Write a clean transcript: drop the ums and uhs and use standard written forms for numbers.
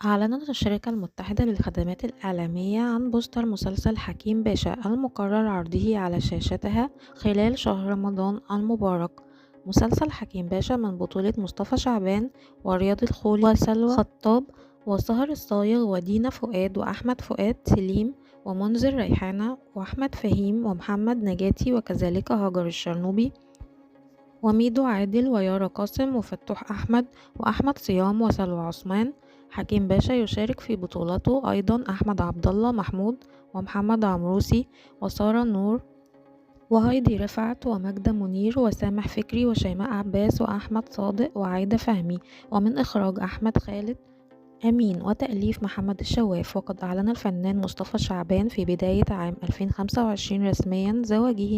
أعلنت الشركة المتحدة للخدمات الإعلامية عن بوستر مسلسل حكيم باشا المقرر عرضه على شاشتها خلال شهر رمضان المبارك. مسلسل حكيم باشا من بطولة مصطفى شعبان ورياض الخولي وسلوى خطاب وسهر الصايغ ودينا فؤاد وأحمد فؤاد سليم ومنذر ريحانة وأحمد فهيم ومحمد نجاتي وكذلك هاجر الشرنوبي وميدو عادل ويارا قاسم وفتوح أحمد وأحمد صيام وسلوى عثمان. حكيم باشا يشارك في بطولته أيضا أحمد عبد الله محمود ومحمد عمروسي وسارة نور وهايدي رفعت وماجدة منير وسامح فكري وشيماء عباس وأحمد صادق وعايدة فهمي، ومن إخراج أحمد خالد أمين وتأليف محمد الشواف. وقد أعلن الفنان مصطفى شعبان في بداية عام 2025 رسميا زواجه